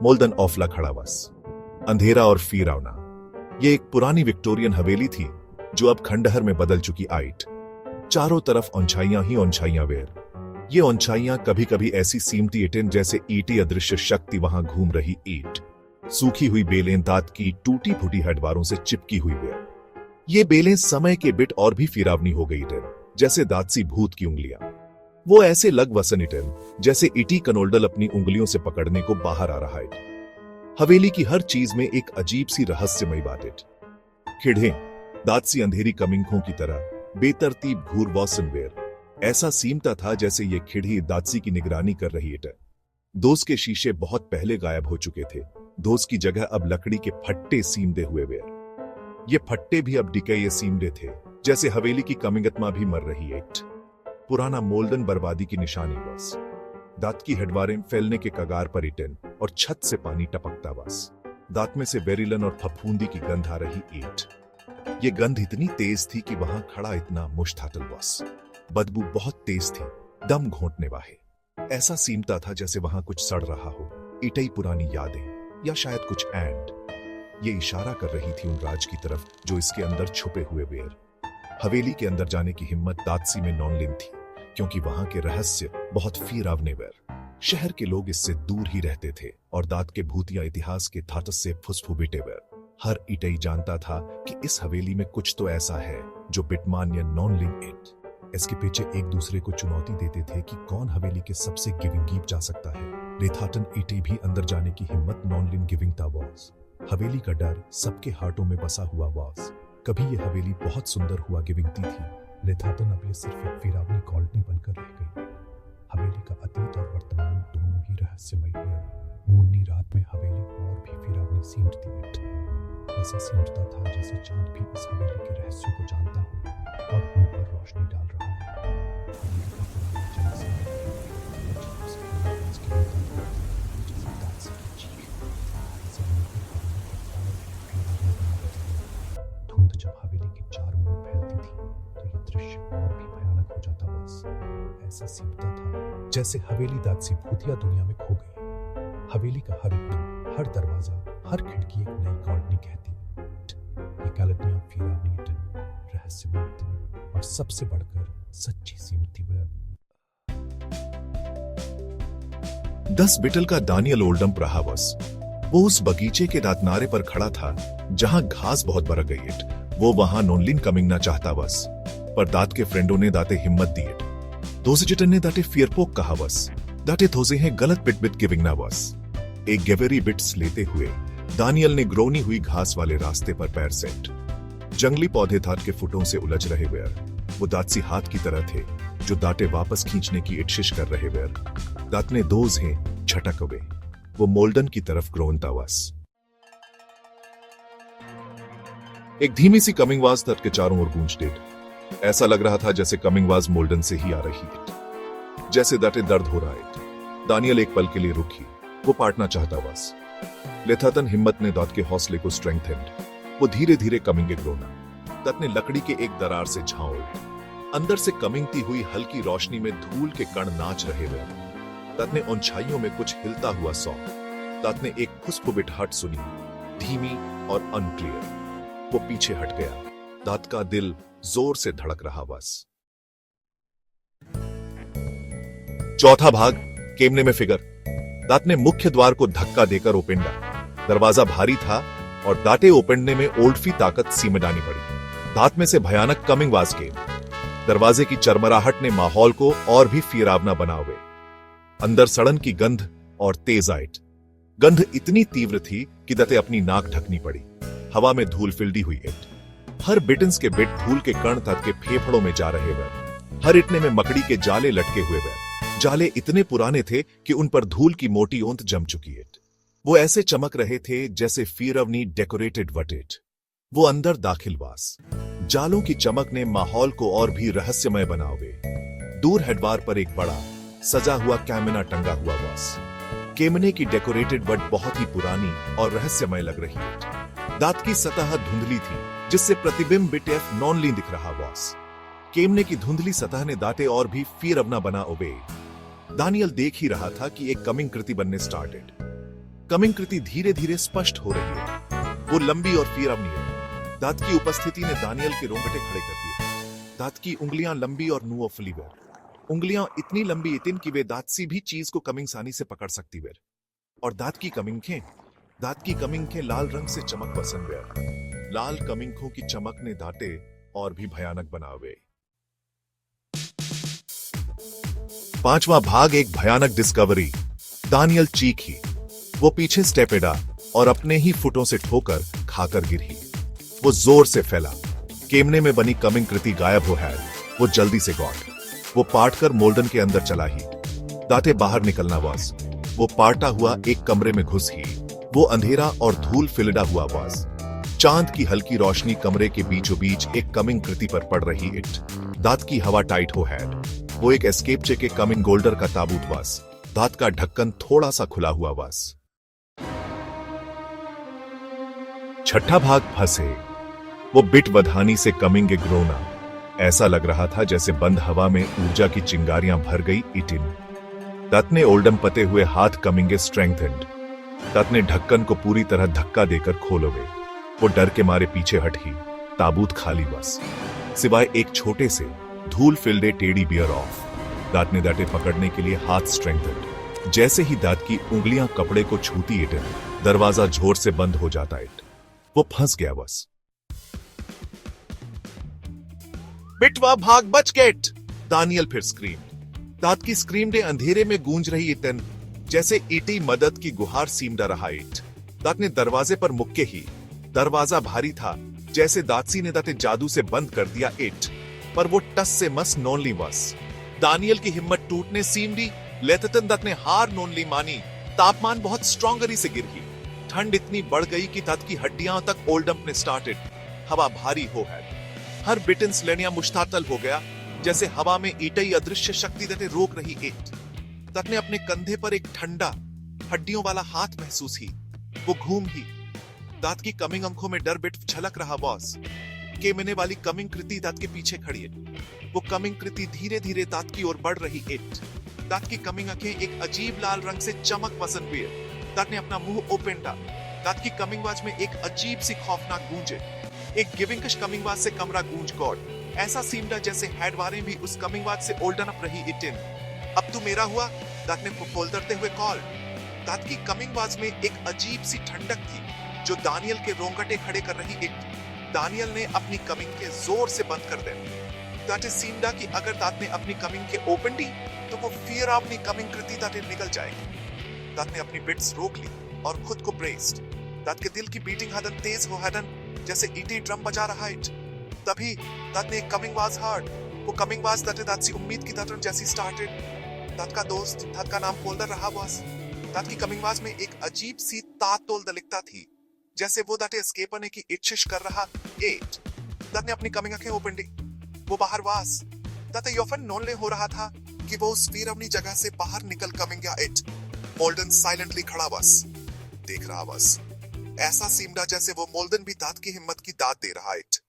मोल्डन ऑफला खड़ा बस, अंधेरा और फीरावना। ये एक पुरानी विक्टोरियन हवेली थी जो अब खंडहर में बदल चुकी आइट। चारों तरफ औंछाइयां ही औंछाइयां वेर। ये औंछाइयां कभी कभी ऐसी सीमती ईटें जैसे ईटी अदृश्य शक्ति वहां घूम रही ईट। सूखी हुई बेलें दांत की टूटी फूटी हड्डवारों से चिपकी हुई वेर। ये बेलें समय के बिट और भी फीरावनी हो गई टेन, जैसे दांतसी भूत की उंगलियां। वो ऐसे लग वसन टेन जैसे इटी कनोल्डल अपनी उंगलियों से पकड़ने को बाहर आ रहा है। हवेली की हर चीज में एक अजीब सी रहस्यमयी बात। खिड़हें दांतसी अंधेरी कमिंखों की तरह बेतरतीब घूर वॉसनवेयर। ऐसा सीमता था जैसे ये खिड़ही दांतसी की निगरानी कर रही है। दोस्त के शीशे बहुत पहले गायब हो चुके थे। दोस्त की जगह अब लकड़ी के फट्टे सीमदे हुए वेयर। ये फट्टे भी अब डिके सीमदे थे, जैसे हवेली की कमिंगतमा भी मर रही है। पुराना मोल्डन बर्बादी की निशानी बस। दांत की हड्डवारें फैलने के कगार पर इटन और छत से पानी टपकता बस। दांत में से बेरिलन और फफूंदी की गंध आ रही ईट। ये गंध इतनी तेज थी कि वहां खड़ा इतना मुश्तातल बस। बदबू बहुत तेज थी, दम घोंटने वाले। ऐसा सीमता था जैसे वहां कुछ सड़ रहा हो। इटई पुरानी यादें या शायद कुछ एंड। ये इशारा कर रही थी उन राज की तरफ जो इसके अंदर छुपे हुए वेर। हवेली के अंदर जाने की हिम्मत दादसी में नॉनलिन थी, क्योंकि वहां के रहस्य बहुत फीरावने वेर। शहर के लोग इससे दूर ही रहते थे और दांत के भूतिया इतिहास के थाटस से फुसफुबीटे वेर। हर इटई जानता था कि इस हवेली में कुछ तो ऐसा है जो बिटमान्य नॉनलिन इट। इसके पीछे एक दूसरे को चुनौती देते थे कि कौन हवेली के सबसे गिविंग गीप जा सकता है। रेथाटन इटई भी अंदर जाने की हिम्मत नॉनलिन गिविंग था वॉज। हवेली का डर सबके हार्टों में बसा हुआ वॉज। कभी ये हवेली बहुत सुंदर हुआ गिविंगती थी। लेथाटन अब ये सिर्फ एक फिरावनी कॉलोनी बनकर रह गई। हवेली का अतीत और वर्तमान दोनों ही रहस्यमयी है। मुन्नी रात में हवेली और भी फिरावनी सीमती ऐसा सीमता था जैसे चांद भी इस हवेली के रहस्यों को जानता हो और उन पर रोशनी डाल रहा है। हवेली का पुराना जनसंग्रह धुंध जब हवेली के चारों ओर फैलती थी तो ये दृश्य और भी भयानक हो जाता बस। ऐसा सीमता था जैसे हवेली दादसी भूतिया दुनिया में खो गई। हवेली का हर इटन, हर दरवाजा, हर खिड़की एक नई कॉलोनी कहती। ये कॉलोनियां फीरावनी इटन, रहस्यमय इटन और सबसे बढ़कर सच्ची सीमती वेयर। 10 बिटल का दानियल ओल्डम रहा बस। वो उस बगीचे के दातनारे पर खड़ा था जहां घास बहुत बरक गई इट। वो वहां नॉनलिन कमिंग ना चाहता बस, पर दात के फ्रेंडों ने दाते हिम्मत दी इट। दोसे जिटन ने दाते फियरपोक कहा बस। दाते थोसे हैं गलत बिट बिट गिविंग ना बस। एक गेवेरी बिट्स लेते हुए दानियल ने ग्रोनी हुई घास वाले रास्ते पर पैर सेट। जंगली पौधे दांत के फुटों से उलझ रहे वेर। वो दांतसी हाथ की तरह थे जो दांते वापस खींचने की इच्छिश कर रहे वेर। दांत ने दोज हैं झटक हुए। वो मोल्डन की तरफ ग्रोनता वस। एक धीमी सी कमिंगवाज दांत के चारों ओर गूंज डेट। ऐसा लग रहा था जैसे कमिंगवाज मोल्डन से ही आ रही है, जैसे दांते दर्द हो रहा है। दानियल एक पल के लिए रुकी। वो पाटना चाहता बस। लेथाटन हिम्मत ने दांत के हौसले को स्ट्रेंथेंड। वो धीरे धीरे कमिंगे ग्रोना। दांत ने लकड़ी के एक दरार से झांक। अंदर से कमिंगती हुई हल्की रोशनी में धूल के कण नाच रहे वे। दांत ने ऊंचाइयों में कुछ हिलता हुआ सौ। दांत ने एक फुसफुबिटहाट सुनी, धीमी और अनक्लियर। वो पीछे हट गया। दांत का दिल जोर से धड़क रहा बस। चौथा भाग केमने में फिगर। दांत ने मुख्य द्वार को धक्का देकर ओपेंडा। दरवाजा भारी था और दांते ओपेंडने में ओल्डफी ताकत सीमडानी पड़ी। दांत में से भयानक कमिंगवाज के। दरवाजे की चरमराहट ने माहौल को और भी फिरावना बनावे। अंदर सड़न की गंध और तेज आइट। गंध इतनी तीव्र थी कि दांते अपनी नाक ढकनी पड़ी। हवा में धूल फिल्डी हुई इट। हर बिटन्स के बिट धूल के कण दांत के फेफड़ों में जा रहे वे। हर इटने में मकड़ी के जाले लटके हुए वे। जाले इतने पुराने थे कि उन पर धूल की मोटी ओंत जम चुकी है। वो ऐसे चमक रहे थे जैसे फीरवनी डेकोरेटेड वटेट। वो अंदर दाखिलवास। जालों की चमक ने माहौल को और भी रहस्यमय बनावे। दूर हेडवार पर एक बड़ा सजा हुआ कैमना टंगा हुआ वास। केमने की डेकोरेटेड वट बहुत ही पुरानी और रहस्यमय लग रही है। दांत की सतह धुंधली थी जिससे प्रतिबिंब बिटेफ नॉनली दिख रहा वास। केमने की धुंधली सतह ने दांते और भी फीरवना बना ओबे। दानियल देख ही रहा था कि एक कमिंग कृति बनने स्टार्टेड। कमिंग कृति धीरे धीरे स्पष्ट हो रही है। वो लंबी और फिरवनीय। दांत की उपस्थिति ने दानियल के रोंगटे खड़े कर दिए। दांत की उंगलियां लंबी और नुओ फलीवेर। उंगलियां इतनी लंबी इतन कि वे दांत सी भी चीज को कमिंग सानी से पकड़ सकती वेर। और दांत की कमिंखें लाल रंग से चमक पसंद वेर। लाल कमिंखों की चमक ने दांते और भी भयानक बनावे। 5वां भाग, एक भयानक डिस्कवरी। दानियल चीखी। वो पीछे स्टेपेडा और अपने ही फुटों से ठोकर खाकर गिरी। वो जोर से फैला। केमने में बनी कमिंग कृति गायब हो है। वो जल्दी से गॉड। वो पाट कर मोल्डन के अंदर चला ही। दांते बाहर निकलना वास। वो पाटा हुआ एक कमरे में घुस ही। वो अंधेरा और धूल फिलडा हुआ वास। चांद की हल्की रोशनी कमरे के बीचों बीच एक कमिंग कृति पर पड़ रही इट। दांत की हवा टाइट हो है। वो एक एस्केप चे के कमिंग गोल्डर का ताबूत वास। दांत का ढक्कन थोड़ा सा खुला हुआ वास। 6ठा भाग, फंसे। वो बिट वधानी से कमिंग ग्रोना। ऐसा लग रहा था जैसे बंद हवा में ऊर्जा की चिंगारियां भर गई इटिन। दांत ने ओल्डम पते हुए हाथ कमिंगे स्ट्रेंथेंड। दांत ने ढक्कन को पूरी तरह धक्का देकर खोलोगे। वो डर के मारे पीछे हट ही। ताबूत खाली बस, सिवाय एक छोटे से धूल फिल्डे टेडी बियर ऑफ। दांत ने दांते पकड़ने के लिए हाथ स्ट्रेंथेंड। जैसे ही दांत की उंगलियां कपड़े को छूती इट, दरवाजा जोर से बंद हो जाता इट। वो फंस गया बस। बिटवा भाग बच गेट। दानियल फिर स्क्रीम। दांत की स्क्रीम ने अंधेरे में गूंज रही इटन, जैसे ईटी मदद की गुहार सीमड़ा रहा इट। दांत ने दरवाजे पर मुक्के ही। दरवाजा भारी था, जैसे दांतसी ने दांते जादू से बंद कर दिया इट। पर वो टस से मस नोनली वस। दानियल की हिम्मत टूटने सीमडी। लेतन दांत ने हार नोनली मानी। तापमान बहुत स्ट्रॉन्गरी से गिर गई। ठंड इतनी बढ़ गई कि दांत की हड्डियां तक ओल्डम ने स्टार्टेड। हवा भारी हो है। हर बिटन स्लेनिया मुश्तातल हो गया, जैसे हवा में ईटई अदृश्य शक्ति दांते रोक रही इट। दांत ने अपने कंधे पर एक ठंडा हड्डियों वाला हाथ महसूस ही। वो घूम ही। दांत की कमिंग आंखों में डर बिट झलक रहा बॉस। केमने वाली कमिंग कृति दांत के पीछे खड़ी है। वो कमिंग कृति धीरे धीरे दांत की ओर बढ़ रही इट। दांत की कमिंग आंखें एक अजीब लाल रंग से चमक पसंद हुई है। दांत ने अपना मुंह ओपन था। दांत की कमिंग आवाज में एक अजीब सी खौफनाक गूंजे। एक गिविंगिश कमिंग आवाज से कमरा गूंज गॉड। ऐसा सीमड़ा जैसे हेडवारें भी उस कमिंग आवाज से ओल्डन अप रही इटिन। अब तू मेरा हुआ, दांत ने फोल्दरते हुए कॉल। दांत की कमिंग आवाज में एक अजीब सी ठंडक थी, जो दानियल के रोंगटे खड़े कर रही इट। दानियल ने अपनी कमिंग के जोर से बंद कर दे। दांत सीमड़ा कि अगर दांत ने अपनी कमिंग के ओपन दी, तो वो फिर अपनी कमिंग कृति दांत निकल जाएगी। दांत ने अपनी बिट्स रोक ली और खुद को ब्रेस्ड। दांत के दिल की बीटिंग हदन तेज हो हदन, जैसे ईटी ड्रम बजा रहा इट। तभी दांत ने एक कमिंग आवाज हर्ड। वो कमिंग आवाज दांत सी उम्मीद की दांत जैसी स्टार्टेड। दांत का दोस्त, दांत का नाम फोल्डर रहा बॉस। दांत की कमिंग आवाज में एक अजीब सी तातोल दलिकता थी, जैसे वो दांते एस्केप करने की इच्छिश कर रहा एट। दांत ने अपनी कमिंग आंखें ओपन दी। वो बाहर वास। दांत योफन नोनले हो रहा था कि वो उस फिरवनी जगह से बाहर निकल कमिंग या इट। मोल्डन साइलेंटली खड़ा बस, देख रहा बस। ऐसा सीमड़ा जैसे वो मोल्डन भी दांत की हिम्मत की दाद दे रहा इट।